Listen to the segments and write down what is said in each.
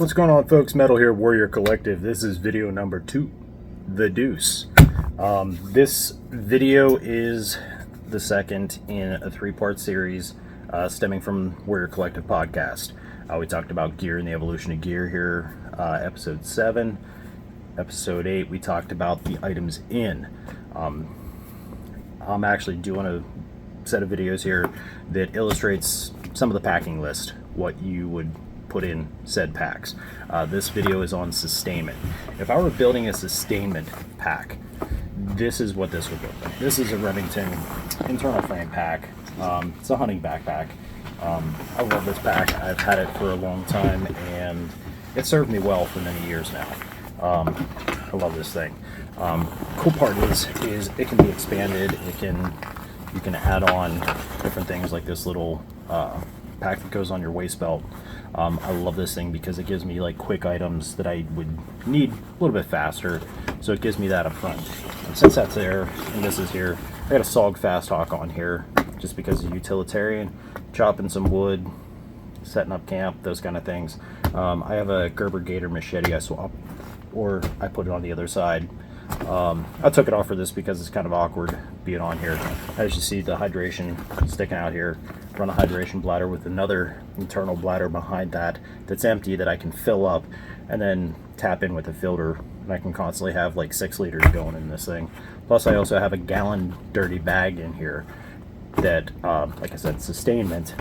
What's going on, folks? Metal here, Warrior Collective. This is video number 2, The Deuce. This video is the second in a 3-part series stemming from Warrior Collective podcast. We talked about gear and the evolution of gear here, episode 7. Episode 8, we talked about the items in. I'm actually doing a set of videos here that illustrates some of the packing list, what you would put in said packs. This video is on sustainment. If I were building a sustainment pack, this is what this would look like. This is a Remington internal frame pack. It's a hunting backpack. I love this pack. I've had it for a long time and it served me well for many years now. I love this thing. Cool part is it can be expanded. You can add on different things like this little pack that goes on your waist belt. I love this thing because it gives me like quick items that I would need a little bit faster, so it gives me that up front. And since that's there and this is here, I got a SOG Fast Hawk on here just because of utilitarian, chopping some wood, setting up camp, those kind of things. I have a Gerber Gator machete I swap, or I put it on the other side. I took it off for this because it's kind of awkward being on here. As you see, the hydration sticking out here. Run a hydration bladder with another internal bladder behind that that's empty that I can fill up and then tap in with a filter, and I can constantly have like 6 liters going in this thing. Plus I also have a gallon dirty bag in here that, like I said, sustainment,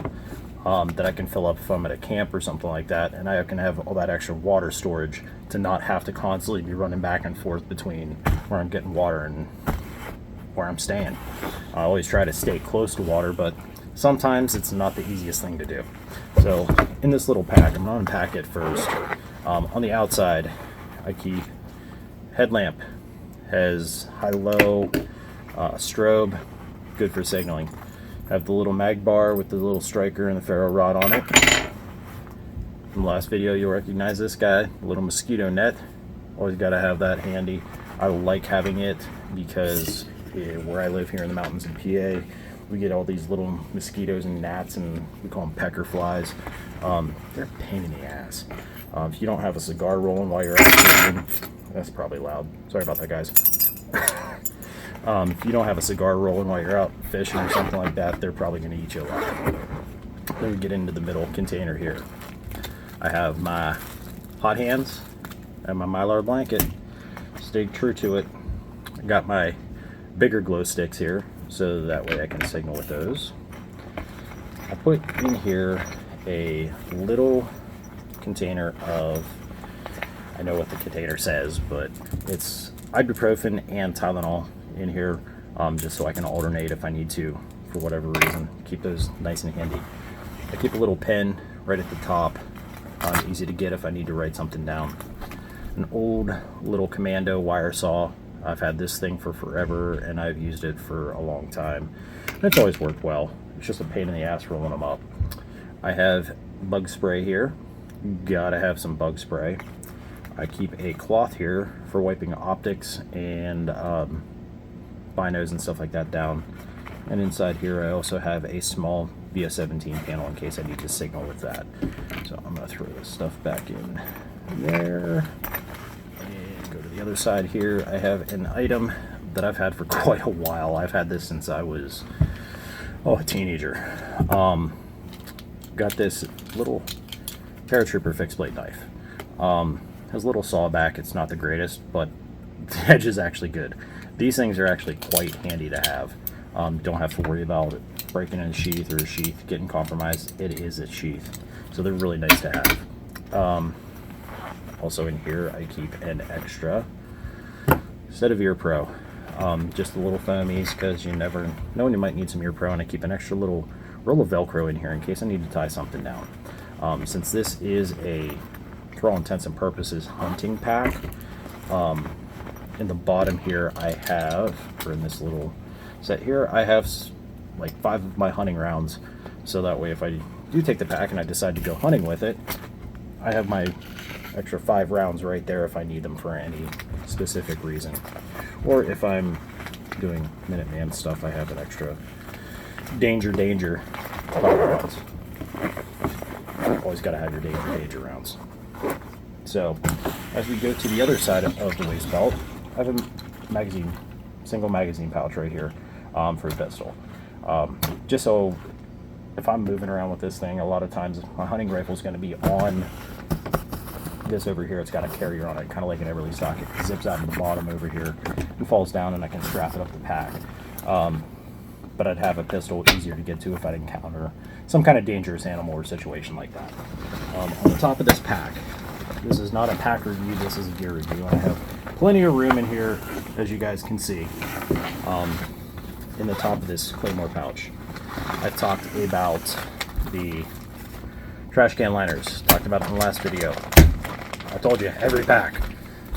that I can fill up if I'm at a camp or something like that, and I can have all that extra water storage to not have to constantly be running back and forth between where I'm getting water and where I'm staying. I always try to stay close to water, but sometimes it's not the easiest thing to do. So in this little pack, I'm going to unpack it first. On the outside, I keep headlamp, has high-low, strobe, good for signaling. Have the little mag bar with the little striker and the ferro rod on it. From the last video, you'll recognize this guy, a little mosquito net. Always got to have that handy. I like having it because where I live here in the mountains in PA, we get all these little mosquitoes and gnats, and we call them pecker flies. They're a pain in the ass. If you don't have a cigar rolling while you're out fishing, that's probably loud. Sorry about that, guys. If you don't have a cigar rolling while you're out fishing or something like that, they're probably going to eat you alive. Then we get into the middle container here. I have my hot hands and my Mylar blanket. Stay true to it. I got my bigger glow sticks here, so that way I can signal with those. I put in here a little container of, I know what the container says, but it's ibuprofen and Tylenol in here, just so I can alternate if I need to for whatever reason. Keep those nice and handy. I keep a little pen right at the top, easy to get if I need to write something down. An old little Commando wire saw. I've had this thing for forever and I've used it for a long time. It's always worked well. It's just a pain in the ass rolling them up. I have bug spray here. Gotta have some bug spray. I keep a cloth here for wiping optics and binos and stuff like that down. And inside here I also have a small VS17 panel in case I need to signal with that. So I'm going to throw this stuff back in there. And go to the other side here. I have an item that I've had for quite a while. I've had this since I was a teenager. Got this little paratrooper fixed blade knife. Has a little saw back. It's not the greatest, but the edge is actually good. These things are actually quite handy to have. Don't have to worry about it breaking in a sheath or a sheath getting compromised. It is a sheath, so they're really nice to have. Also in here I keep an extra set of ear pro, just a little foamies because you never know when you might need some ear pro, and I keep an extra little roll of Velcro in here in case I need to tie something down. Since this is a, for all intents and purposes, hunting pack, in the bottom here I have, or in this little set here, I have like 5 of my hunting rounds, so that way if I do take the pack and I decide to go hunting with it, I have my extra 5 rounds right there if I need them for any specific reason. Or if I'm doing Minuteman stuff, I have an extra danger 5 rounds. Always got to have your danger rounds. So as we go to the other side of the waist belt, I have a magazine, single magazine pouch right here for a pistol. Just so if I'm moving around with this thing, a lot of times my hunting rifle is going to be on this over here. It's got a carrier on it, kind of like an Everly stock. It zips out of the bottom over here and falls down, and I can strap it up the pack. But I'd have a pistol easier to get to if I'd encounter some kind of dangerous animal or situation like that. On the top of this pack, this is not a pack review, this is a gear review, and I have plenty of room in here, as you guys can see, in the top of this Claymore pouch. I've talked about the trash can liners, talked about it in the last video. I told you, every pack.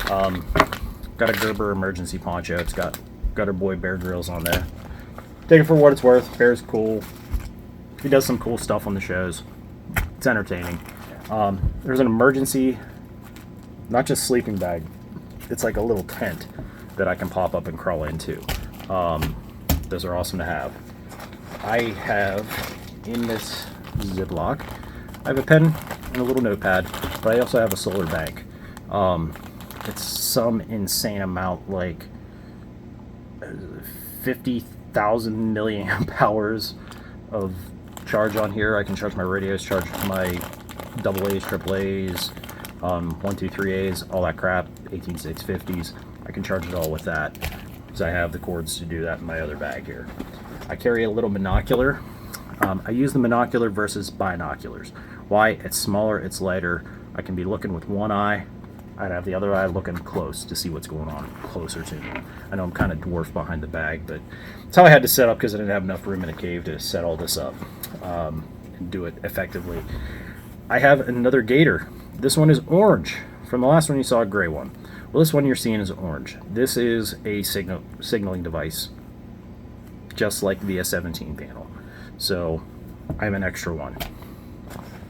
Got a Gerber emergency poncho. It's got Gutter Boy Bear Grylls on there. Take it for what it's worth. Bear's cool. He does some cool stuff on the shows. It's entertaining. There's an emergency, not just sleeping bag. It's like a little tent that I can pop up and crawl into. Those are awesome to have. I have in this Ziploc, I have a pen and a little notepad, but I also have a solar bank. It's some insane amount, like 50,000 milliamp hours of charge on here. I can charge my radios, charge my AA's, AAA's, 123A's, all that crap, 18650s. I can charge it all with that, because I have the cords to do that in my other bag here. I carry a little monocular. I use the monocular versus binoculars. Why? It's smaller, it's lighter. I can be looking with one eye. I'd have the other eye looking close to see what's going on closer to me. I know I'm kind of dwarfed behind the bag, but it's how I had to set up because I didn't have enough room in the cave to set all this up and do it effectively. I have another gator. This one is orange. From the last one you saw a gray one. Well, this one you're seeing is orange. This is a signaling device, just like the S17 panel. So I have an extra one.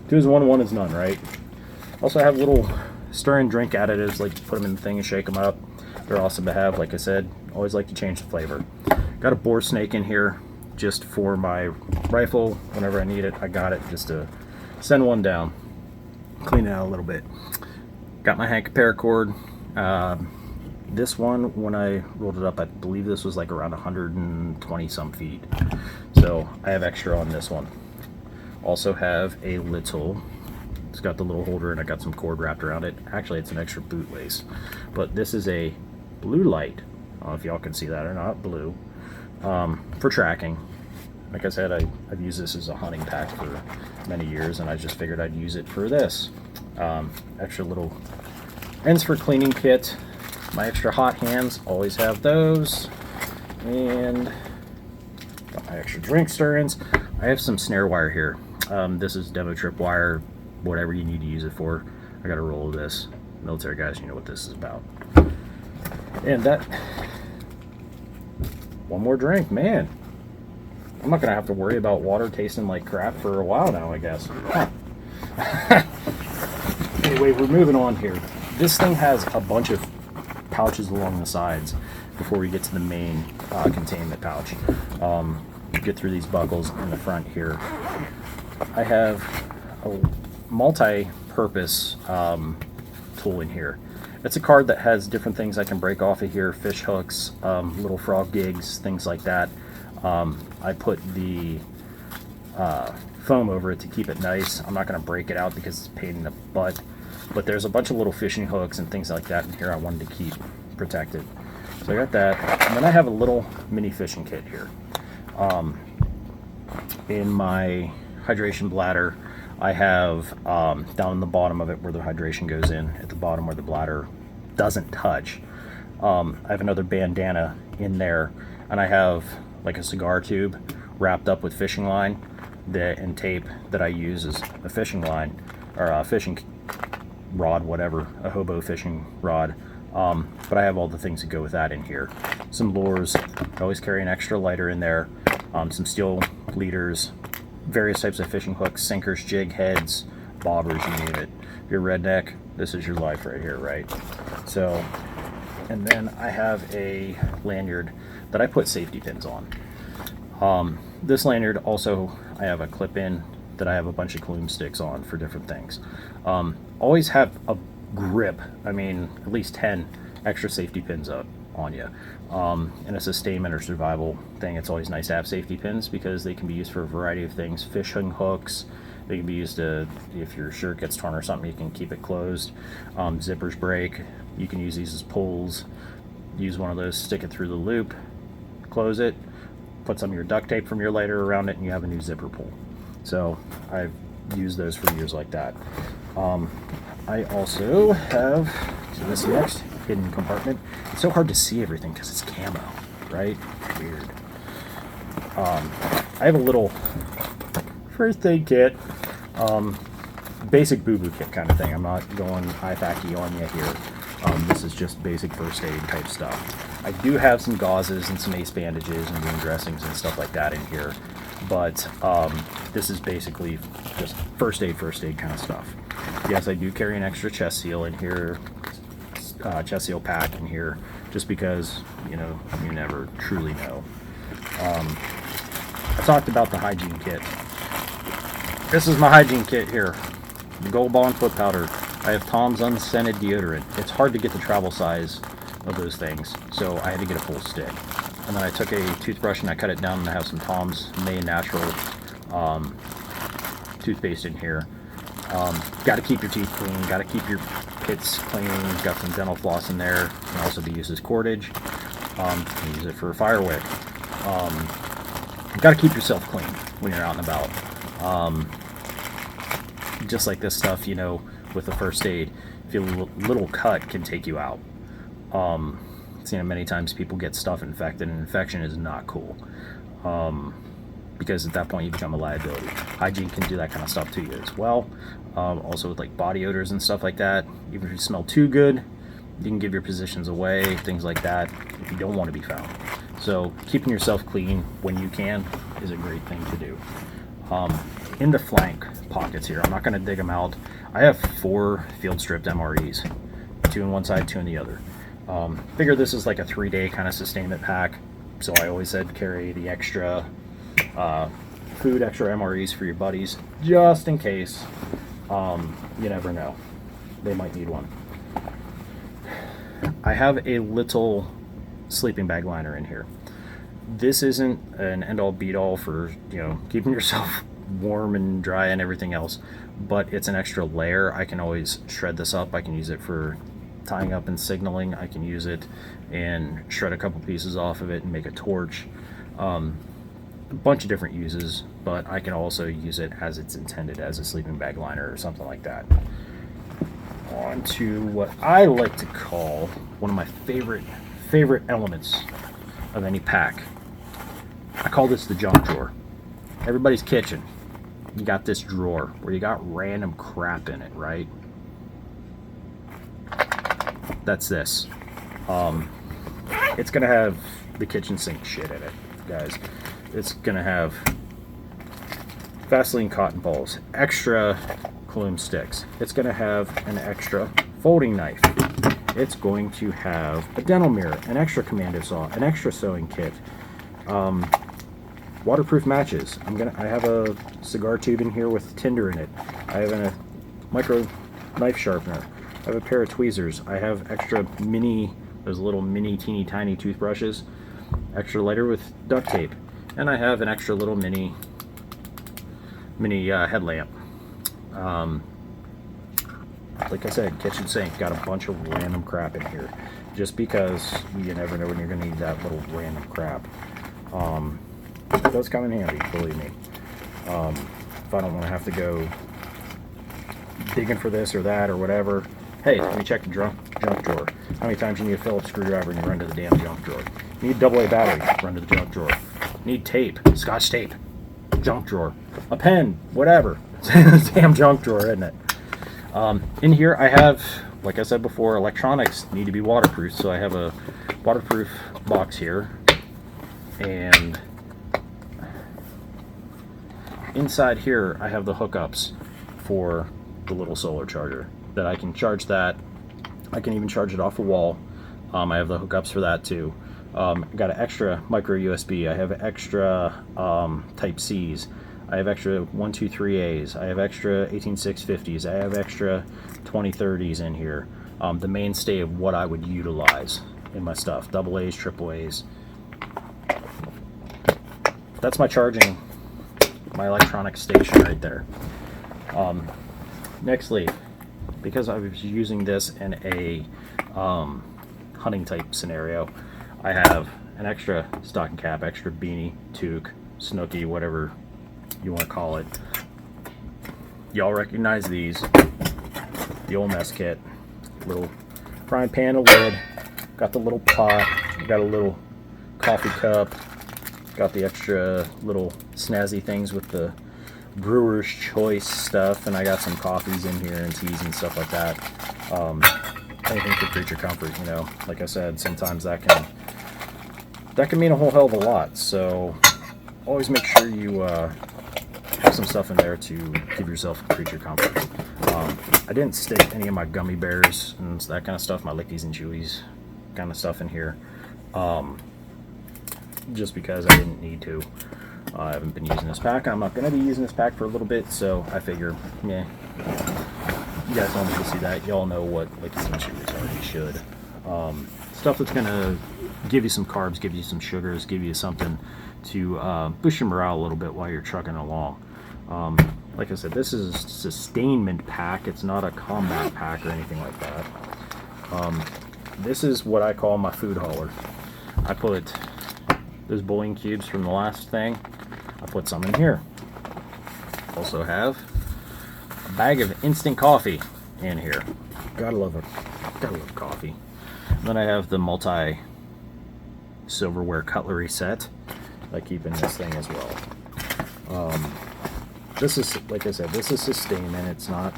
2 is 1, 1 is none, right? Also, I have little stir and drink additives, like put them in the thing and shake them up. They're awesome to have. Like I said, always like to change the flavor. Got a boar snake in here just for my rifle. Whenever I need it, I got it just to send one down, clean it out a little bit. Got my Hank paracord. This one, when I rolled it up, I believe this was like around 120 some feet. So I have extra on this one. Also have a little, it's got the little holder and I got some cord wrapped around it. Actually, it's an extra boot lace. But this is a blue light. I don't know if y'all can see that or not, blue. For tracking. Like I said, I've used this as a hunting pack for many years, and I just figured I'd use it for this. Extra little ends for cleaning kit. My extra hot hands, always have those. And got my extra drink stirrings. I have some snare wire here. This is demo trip wire, whatever you need to use it for. I got a roll of this. Military guys, you know what this is about. And that, one more drink, man. I'm not gonna have to worry about water tasting like crap for a while now, I guess. Huh. Anyway, we're moving on here. This thing has a bunch of pouches along the sides before we get to the main containment pouch. Get through these buckles in the front here. I have a multi-purpose tool in here. It's a card that has different things I can break off of here, fish hooks, little frog gigs, things like that. I put the foam over it to keep it nice. I'm not going to break it out because it's a pain in the butt, but there's a bunch of little fishing hooks and things like that in here I wanted to keep protected. So I got that, and then I have a little mini fishing kit here. In my hydration bladder, I have down in the bottom of it where the hydration goes in, at the bottom where the bladder doesn't touch, I have another bandana in there, and I have like a cigar tube wrapped up with fishing line and tape that I use as a fishing line, or a fishing rod, whatever, a hobo fishing rod. But I have all the things that go with that in here. Some lures, I always carry an extra lighter in there, some steel leaders, various types of fishing hooks, sinkers, jig heads, bobbers, you name it. If you're a redneck, this is your life right here, right? So, and then I have a lanyard that I put safety pins on. This lanyard also, I have a clip in that I have a bunch of gloom sticks on for different things. Always have a grip. I mean, at least 10 extra safety pins up on you. In a sustainment or survival thing, it's always nice to have safety pins because they can be used for a variety of things. Fishing hooks, they can be used to, if your shirt gets torn or something, you can keep it closed. Zippers break, you can use these as pulls. Use one of those, stick it through the loop, close it, put some of your duct tape from your lighter around it, and you have a new zipper pull. So I've used those for years like that. I also have, so this next hidden compartment. It's so hard to see everything because it's camo, right? Weird. I have a little first aid kit, basic boo-boo kit kind of thing. I'm not going IFAC on you here. This is just basic first aid type stuff. I do have some gauzes and some ace bandages and wound dressings and stuff like that in here, but this is basically just first aid kind of stuff. Yes, I do carry an extra chest seal in here, chest seal pack in here, just because, you know, you never truly know. I talked about the hygiene kit. This is my hygiene kit here. The Gold Bond foot powder. I have Tom's unscented deodorant. It's hard to get the travel size of those things, so I had to get a full stick. And then I took a toothbrush and I cut it down, and I have some Tom's Made Natural toothpaste in here. Got to keep your teeth clean, got to keep your pits clean. Got some dental floss in there. Can also be used as cordage. You can use it for a fire wick. Got to keep yourself clean when you're out and about. Just like this stuff, you know, with the first aid, if a little cut can take you out. Seen it many times. People get stuff infected, and infection is not cool. Because at that point you become a liability. Hygiene can do that kind of stuff to you as well. Also with like body odors and stuff like that. Even if you smell too good, you can give your positions away, things like that, if you don't want to be found. So keeping yourself clean when you can is a great thing to do. In the flank pockets here, I'm not going to dig them out. I have 4 field stripped MREs, 2 on one side, 2 on the other. Figure this is like a 3-day kind of sustainment pack, so I always said carry the extra food, extra MREs for your buddies, just in case. You never know, they might need one. I have a little sleeping bag liner in here. This isn't an end-all be-all for, you know, keeping yourself warm and dry and everything else, but it's an extra layer. I can always shred this up. I can use it for tying up and signaling. I can use it and shred a couple pieces off of it and make a torch. A bunch of different uses, but I can also use it as it's intended, as a sleeping bag liner or something like that. On to what I like to call one of my favorite elements of any pack. I call this the junk drawer. Everybody's kitchen, you got this drawer where you got random crap in it, right? That's this. It's gonna have the kitchen sink shit in it, guys. It's gonna have Vaseline cotton balls, extra plume sticks. It's gonna have an extra folding knife. It's going to have a dental mirror, an extra commando saw, an extra sewing kit, waterproof matches. I have a cigar tube in here with tinder in it. I have a micro knife sharpener. I have a pair of tweezers. I have extra those little mini teeny tiny toothbrushes, extra lighter with duct tape, and I have an extra little mini headlamp. Like I said, kitchen sink, got a bunch of random crap in here, just because you never know when you're going to need that little random crap. It does come in handy, believe me. If I don't want to have to go digging for this or that or whatever, hey, let me check the junk drawer. How many times you need a Phillips screwdriver and you run to the damn junk drawer? You need AA battery, run to the junk drawer. You need tape, Scotch tape, junk drawer. A pen, whatever. It's a damn junk drawer, isn't it? In here I have, like I said before, electronics need to be waterproof, so I have a waterproof box here, and inside here I have the hookups for the little solar charger that I can charge that. I can even charge it off a wall. I have the hookups for that too. Got an extra micro USB. I have extra Type C's. I have extra 123As. I have extra 18650s. I have extra 2030s in here. The mainstay of what I would utilize in my stuff. Double A's, triple A's. That's my charging, my electronic station right there. Nextly, because I was using this in a hunting type scenario, I have an extra stocking cap, extra beanie, toque, snooky, whatever you want to call it. Y'all recognize these. The old mess kit. Little frying pan, a lid. Got the little pot. Got a little coffee cup. Got the extra little snazzy things with the brewer's choice stuff, and I got some coffees in here and teas and stuff like that. Anything for creature comfort, you know. Like I said, sometimes that can mean a whole hell of a lot. So always make sure you have some stuff in there to give yourself creature comfort. I didn't stick any of my gummy bears and that kind of stuff, my lickies and chewies kind of stuff in here. Just because I didn't need to. I haven't been using this pack. I'm not going to be using this pack for a little bit, so I figure, yeah, you guys don't need to see that. Y'all know what lickies and chewies are. You should. Stuff that's going to give you some carbs, give you some sugars, give you something to boost your morale a little bit while you're trucking along. Like I said, this is a sustainment pack. It's not a combat pack or anything like that. This is what I call my food hauler. I put those bowling cubes from the last thing, I put some in here. Also have a bag of instant coffee in here. Gotta love coffee. And then I have the multi silverware cutlery set. I keep in this thing as well. This is, like I said, this is sustainment. It's not,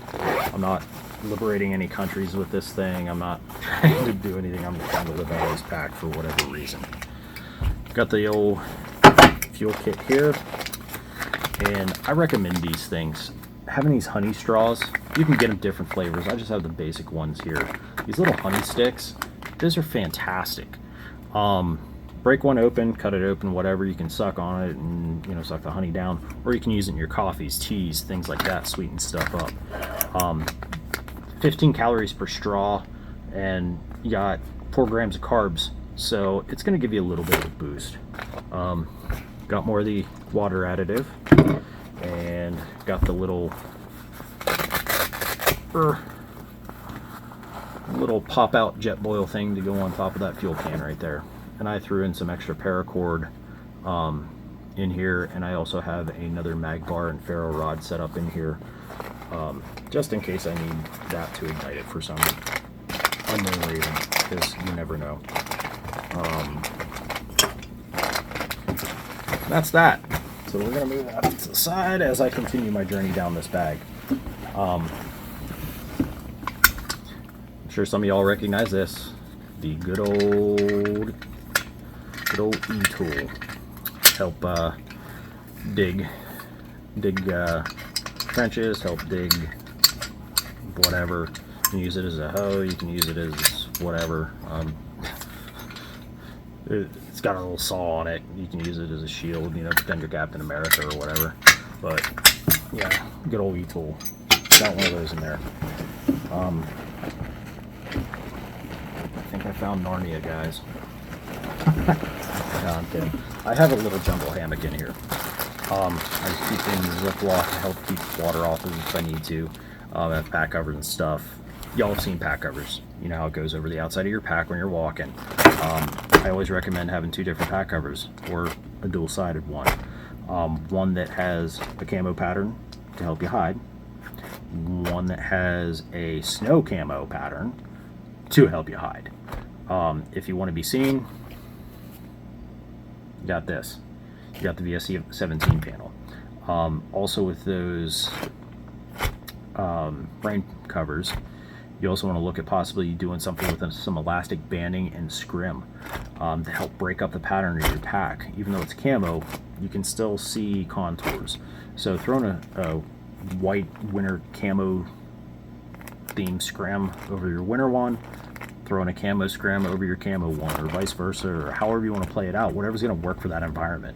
I'm not liberating any countries with this thing. I'm not trying to do anything. I'm trying to live out of this pack for whatever reason. Got the old fuel kit here, and I recommend these things. Having these honey straws, you can get them different flavors. I just have the basic ones here. These little honey sticks, those are fantastic. Break one open, cut it open, whatever. You can suck on it and, you know, suck the honey down, or you can use it in your coffees, teas, things like that, sweeten stuff up. 15 calories per straw, and you got 4 grams of carbs. So it's going to give you a little bit of a boost. Got more of the water additive, and got the little pop out jet boil thing to go on top of that fuel can right there. And I threw in some extra paracord in here, and I also have another mag bar and ferro rod set up in here, just in case I need that to ignite it for some unknown reason, because you never know. That's that. So we're going to move that to the side as I continue my journey down this bag. I'm sure some of y'all recognize this. The good old E-tool. Help dig trenches, help dig whatever. You can use it as a hoe, you can use it as whatever. It's got a little saw on it. You can use it as a shield, you know, defend your Captain America or whatever. But yeah, good old E-tool. Got one of those in there. I think I found Narnia, guys. No, I'm kidding. I have a little jungle hammock in here. I just keep things Ziploc to help keep water off if I need to. I have pack covers and stuff. Y'all have seen pack covers. You know how it goes over the outside of your pack when you're walking. I always recommend having 2 different pack covers, or a dual-sided one. One that has a camo pattern to help you hide. One that has a snow camo pattern to help you hide. If you want to be seen, you got this. You got the VSC 17 panel. Also with those rain covers, you also want to look at possibly doing something with some elastic banding and scrim to help break up the pattern of your pack. Even though it's camo, you can still see contours. So throwing a white winter camo theme scrim over your winter one, throwing a camo scrim over your camo one, or vice versa, or however you want to play it out, whatever's going to work for that environment.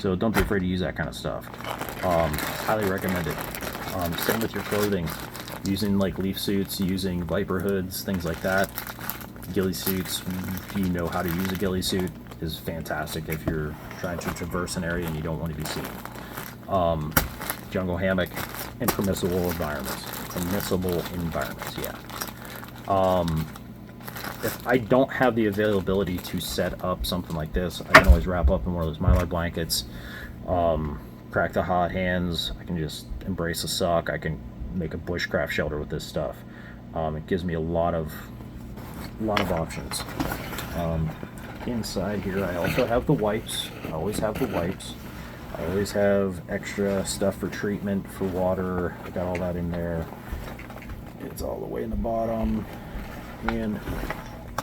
So don't be afraid to use that kind of stuff. Highly recommend it. Same with your clothing, using like leaf suits, using viper hoods, things like that. Ghillie suits, if you know how to use a ghillie suit, is fantastic if you're trying to traverse an area and you don't want to be seen. Jungle hammock in permissible environments. Yeah. If I don't have the availability to set up something like this, I can always wrap up in one of those Mylar blankets, crack the hot hands. I can just embrace a suck. I can make a bushcraft shelter with this stuff. It gives me a lot of options. Inside here, I also have the wipes. I always have the wipes. I always have extra stuff for treatment, for water. I got all that in there. It's all the way in the bottom. And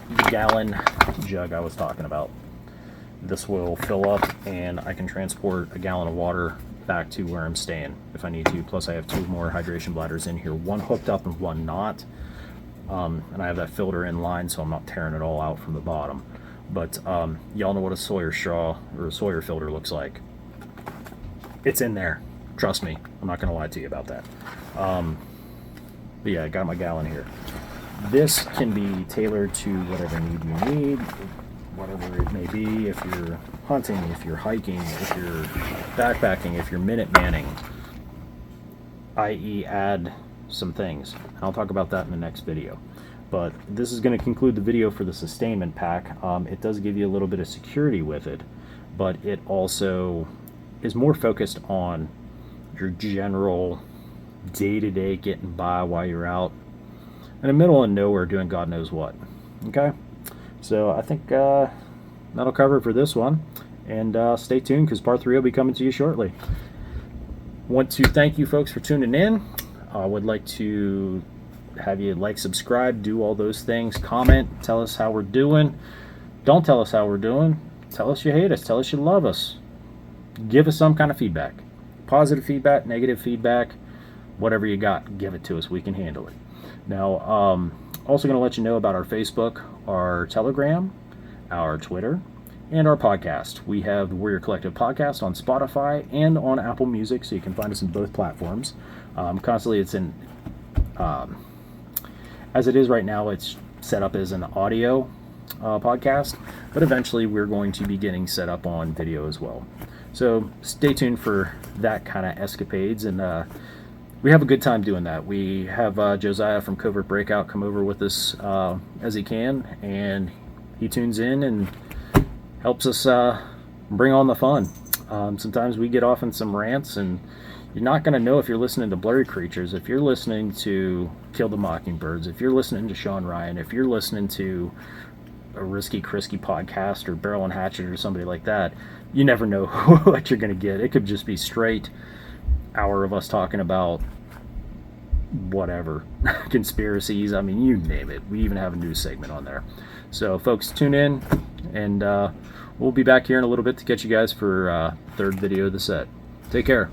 the gallon jug I was talking about. This will fill up and I can transport a gallon of water back to where I'm staying if I need to. Plus I have 2 more hydration bladders in here, one hooked up and one not. And I have that filter in line so I'm not tearing it all out from the bottom. But y'all know what a Sawyer straw or a Sawyer filter looks like. It's in there. Trust me. I'm not going to lie to you about that. But yeah, I got my gallon here. This can be tailored to whatever need you need, whatever it may be. If you're hunting, if you're hiking, if you're backpacking, if you're minute manning, i.e. add some things. I'll talk about that in the next video. But this is going to conclude the video for the Sustainment Pack. It does give you a little bit of security with it, but it also is more focused on your general day-to-day getting by while you're out in the middle of nowhere doing God knows what. Okay? So I think that'll cover it for this one. And stay tuned because part 3 will be coming to you shortly. Want to thank you folks for tuning in. I would like to have you like, subscribe, do all those things, comment, tell us how we're doing. Don't tell us how we're doing. Tell us you hate us. Tell us you love us. Give us some kind of feedback. Positive feedback, negative feedback, whatever you got, give it to us. We can handle it. Now, also going to let you know about our Facebook, our Telegram, our Twitter, and our podcast. We have the Warrior Collective podcast on Spotify and on Apple Music, so you can find us in both platforms. Constantly, it's in... as it is right now, it's set up as an audio podcast, but eventually we're going to be getting set up on video as well. So stay tuned for that kind of escapades, and we have a good time doing that. We have Josiah from Covert Breakout come over with us as he can, and he tunes in and helps us bring on the fun. Sometimes we get off in some rants, and you're not going to know if you're listening to Blurry Creatures, if you're listening to Kill the Mockingbirds, if you're listening to Sean Ryan, if you're listening to a Risky Crisky podcast or Barrel and Hatchet or somebody like that. You never know what you're going to get. It could just be straight hour of us talking about whatever, conspiracies, I mean, you name it. We even have a news segment on there. So folks, tune in, and we'll be back here in a little bit to catch you guys for third video of the set. Take care.